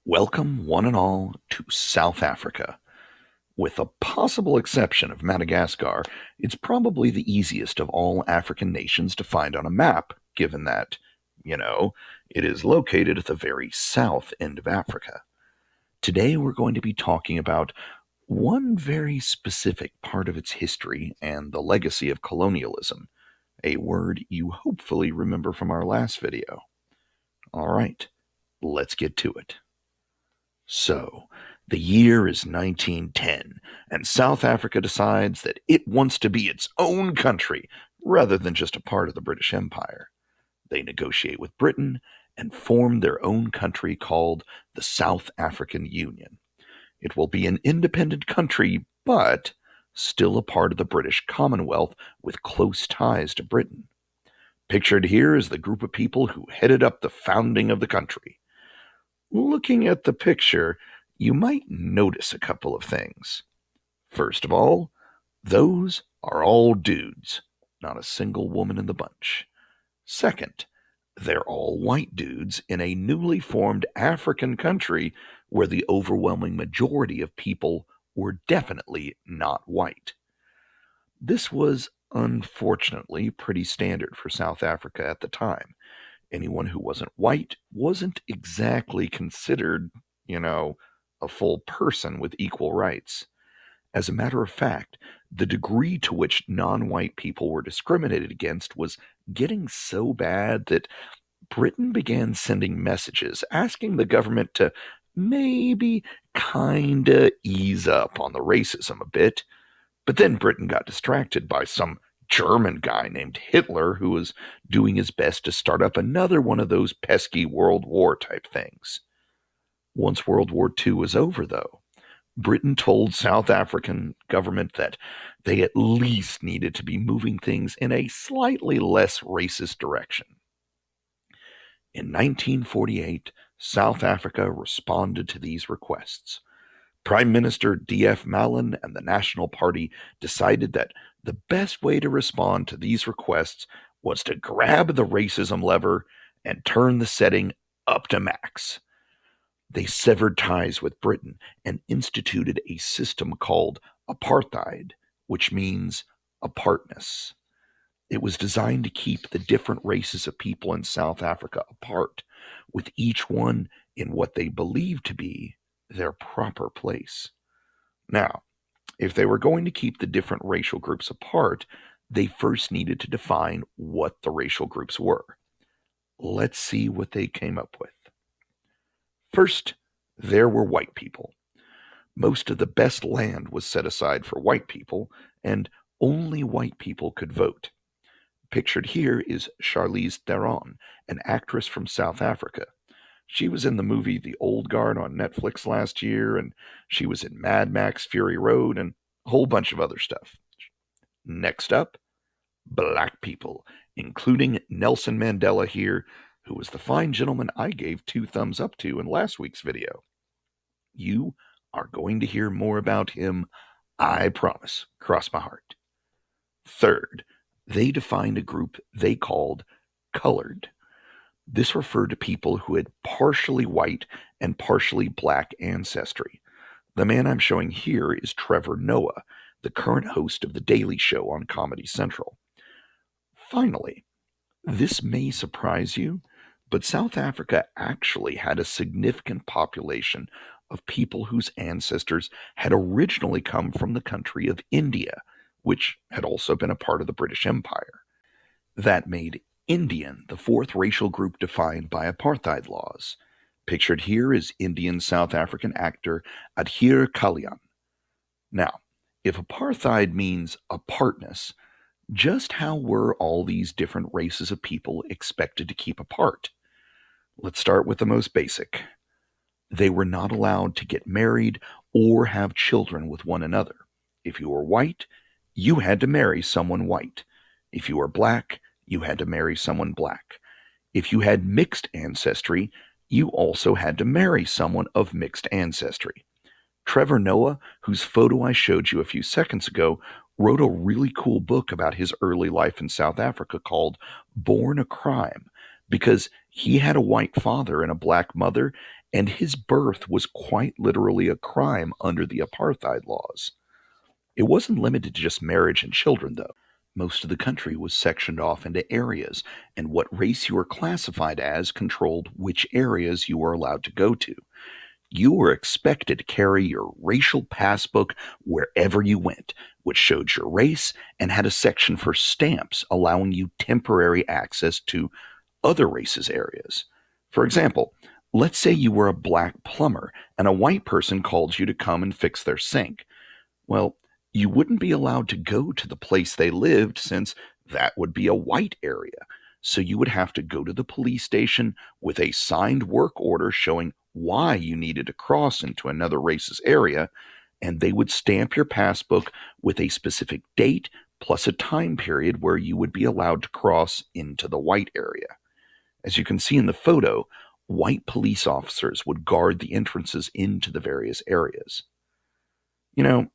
Welcome, one and all, to South Africa. With a possible exception of Madagascar, it's probably the easiest of all African nations to find on a map, given that, it is located at the very south end of Africa. Today we're going to be talking about one very specific part of its history and the legacy of colonialism, a word you hopefully remember from our last video. All right, let's get to it. So, the year is 1910, and South Africa decides that it wants to be its own country rather than just a part of the British Empire. They negotiate with Britain and form their own country called the South African Union. It will be an independent country, but still a part of the British Commonwealth with close ties to Britain. Pictured here is the group of people who headed up the founding of the country. Looking at the picture, you might notice a couple of things. First of all, those are all dudes, not a single woman in the bunch. Second, they're all white dudes in a newly formed African country where the overwhelming majority of people were definitely not white. This was unfortunately pretty standard for South Africa at the time. Anyone who wasn't white wasn't exactly considered, a full person with equal rights. As a matter of fact, the degree to which non-white people were discriminated against was getting so bad that Britain began sending messages asking the government to maybe kinda ease up on the racism a bit. But then Britain got distracted by some German guy named Hitler who was doing his best to start up another one of those pesky World War type things. Once World War II was over, though, Britain told South African government that they at least needed to be moving things in a slightly less racist direction. In 1948, South Africa responded to these requests. Prime Minister D.F. Malan and the National Party decided that the best way to respond to these requests was to grab the racism lever and turn the setting up to max. They severed ties with Britain and instituted a system called Apartheid, which means apartness. It was designed to keep the different races of people in South Africa apart, with each one in what they believed to be their proper place. Now, if they were going to keep the different racial groups apart, they first needed to define what the racial groups were. Let's see what they came up with. First, there were white people. Most of the best land was set aside for white people, and only white people could vote. Pictured here is Charlize Theron, an actress from South Africa. She was in the movie The Old Guard on Netflix last year, and she was in Mad Max Fury Road and a whole bunch of other stuff. Next up, black people, including Nelson Mandela here, who was the fine gentleman I gave 2 thumbs up to in last week's video. You are going to hear more about him, I promise. Cross my heart. Third, they defined a group they called colored. This referred to people who had partially white and partially black ancestry. The man I'm showing here is Trevor Noah, the current host of The Daily Show on Comedy Central. Finally, this may surprise you, but South Africa actually had a significant population of people whose ancestors had originally come from the country of India, which had also been a part of the British Empire. That made Indian the 4th racial group defined by apartheid laws. Pictured here is Indian South African actor Adhir Kalyan. Now, if apartheid means apartness, just how were all these different races of people expected to keep apart? Let's start with the most basic. They were not allowed to get married or have children with one another. If you were white, you had to marry someone white. If you were black, you had to marry someone black. If you had mixed ancestry, you also had to marry someone of mixed ancestry. Trevor Noah, whose photo I showed you a few seconds ago, wrote a really cool book about his early life in South Africa called Born a Crime, because he had a white father and a black mother, and his birth was quite literally a crime under the apartheid laws. It wasn't limited to just marriage and children, though. Most of the country was sectioned off into areas, and what race you were classified as controlled which areas you were allowed to go to. You were expected to carry your racial passbook wherever you went, which showed your race and had a section for stamps allowing you temporary access to other races' areas. For example, let's say you were a black plumber and a white person called you to come and fix their sink. Well, you wouldn't be allowed to go to the place they lived since that would be a white area. So you would have to go to the police station with a signed work order showing why you needed to cross into another race's area, and they would stamp your passbook with a specific date plus a time period where you would be allowed to cross into the white area. As you can see in the photo, white police officers would guard the entrances into the various areas. You know,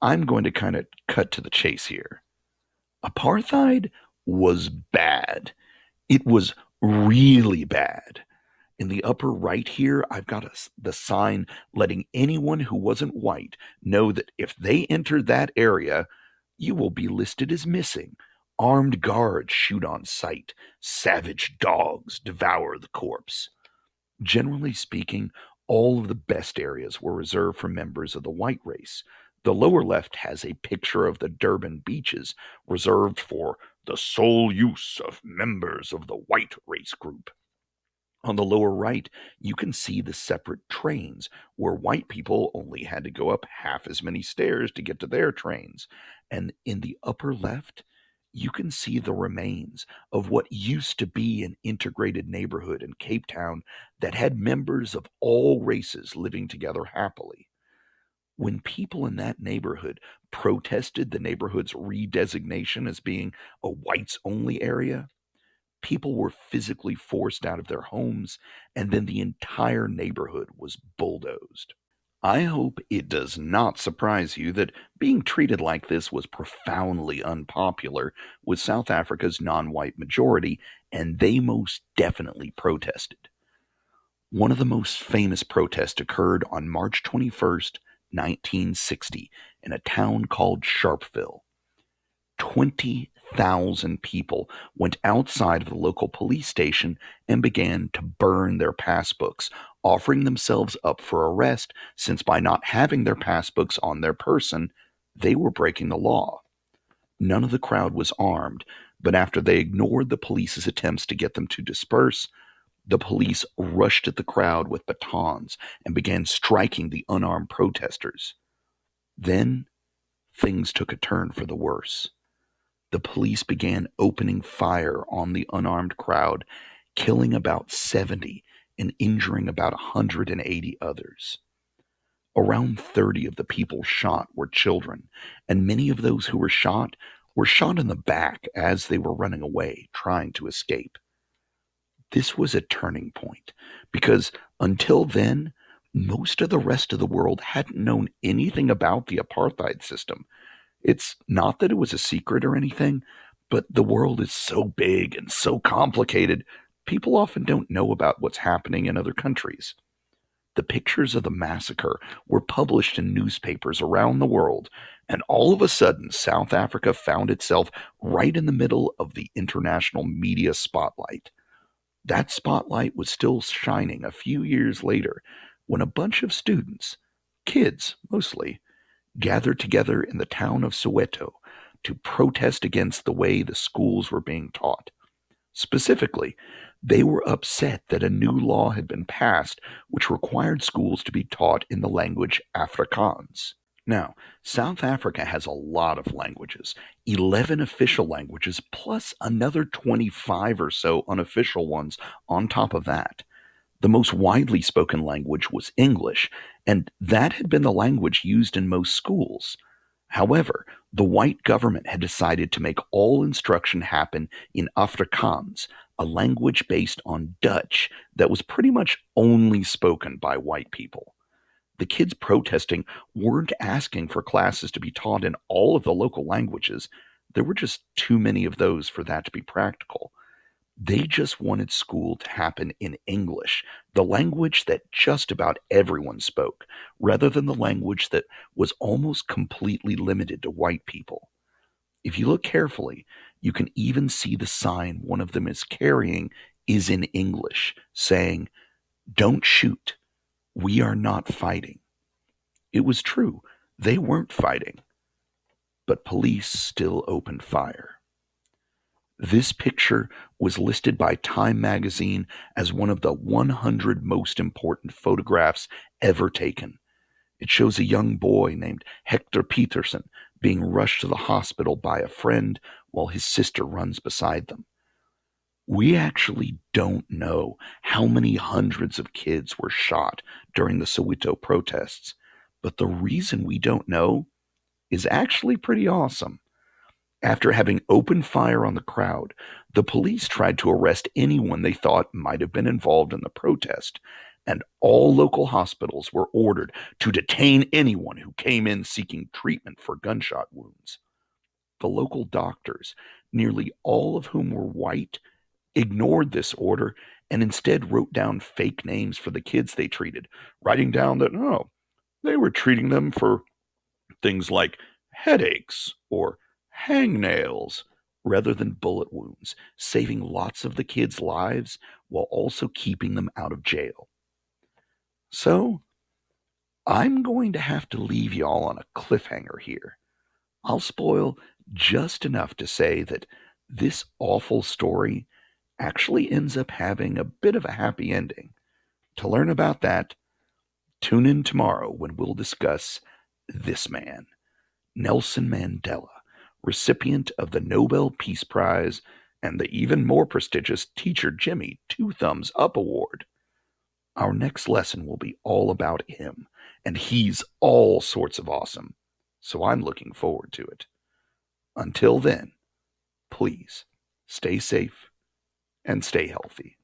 I'm going to kind of cut to the chase here. Apartheid was bad. It was really bad. In the upper right here, I've got the sign letting anyone who wasn't white know that if they enter that area, you will be listed as missing. Armed guards shoot on sight. Savage dogs devour the corpse. Generally speaking, all of the best areas were reserved for members of the white race. The lower left has a picture of the Durban beaches reserved for the sole use of members of the white race group. On the lower right, you can see the separate trains where white people only had to go up half as many stairs to get to their trains. And in the upper left, you can see the remains of what used to be an integrated neighborhood in Cape Town that had members of all races living together happily. When people in that neighborhood protested the neighborhood's redesignation as being a whites only area, people were physically forced out of their homes, and then the entire neighborhood was bulldozed. I hope it does not surprise you that being treated like this was profoundly unpopular with South Africa's non white majority, and they most definitely protested. One of the most famous protests occurred on March 21st, 1960, in a town called Sharpville. 20,000 people went outside of the local police station and began to burn their passbooks, offering themselves up for arrest since by not having their passbooks on their person, they were breaking the law. None of the crowd was armed, but after they ignored the police's attempts to get them to disperse, the police rushed at the crowd with batons and began striking the unarmed protesters. Then things took a turn for the worse. The police began opening fire on the unarmed crowd, killing about 70 and injuring about 180 others. Around 30 of the people shot were children, and many of those who were shot in the back as they were running away, trying to escape. This was a turning point because until then, most of the rest of the world hadn't known anything about the apartheid system. It's not that it was a secret or anything, but the world is so big and so complicated, people often don't know about what's happening in other countries. The pictures of the massacre were published in newspapers around the world, and all of a sudden, South Africa found itself right in the middle of the international media spotlight. That spotlight was still shining a few years later when a bunch of students, kids mostly, gathered together in the town of Soweto to protest against the way the schools were being taught. Specifically, they were upset that a new law had been passed which required schools to be taught in the language Afrikaans. Now, South Africa has a lot of languages, 11 official languages, plus another 25 or so unofficial ones on top of that. The most widely spoken language was English, and that had been the language used in most schools. However, the white government had decided to make all instruction happen in Afrikaans, a language based on Dutch that was pretty much only spoken by white people. The kids protesting weren't asking for classes to be taught in all of the local languages. There were just too many of those for that to be practical. They just wanted school to happen in English, the language that just about everyone spoke, rather than the language that was almost completely limited to white people. If you look carefully, you can even see the sign one of them is carrying is in English, saying, "Don't shoot. We are not fighting." It was true. They weren't fighting, but police still opened fire. This picture was listed by Time magazine as one of the 100 most important photographs ever taken. It shows a young boy named Hector Peterson being rushed to the hospital by a friend while his sister runs beside them. We actually don't know how many hundreds of kids were shot during the Soweto protests, but the reason we don't know is actually pretty awesome. After having opened fire on the crowd, the police tried to arrest anyone they thought might have been involved in the protest, and all local hospitals were ordered to detain anyone who came in seeking treatment for gunshot wounds. The local doctors, nearly all of whom were white, ignored this order and instead wrote down fake names for the kids they treated, writing down that, oh, they were treating them for things like headaches or hangnails rather than bullet wounds, saving lots of the kids' lives while also keeping them out of jail. So, I'm going to have to leave y'all on a cliffhanger here. I'll spoil just enough to say that this awful story actually ends up having a bit of a happy ending. To learn about that, tune in tomorrow when we'll discuss this man, Nelson Mandela, recipient of the Nobel Peace Prize and the even more prestigious Teacher Jimmy Two Thumbs Up Award. Our next lesson will be all about him, and he's all sorts of awesome, so I'm looking forward to it. Until then, please stay safe and stay healthy.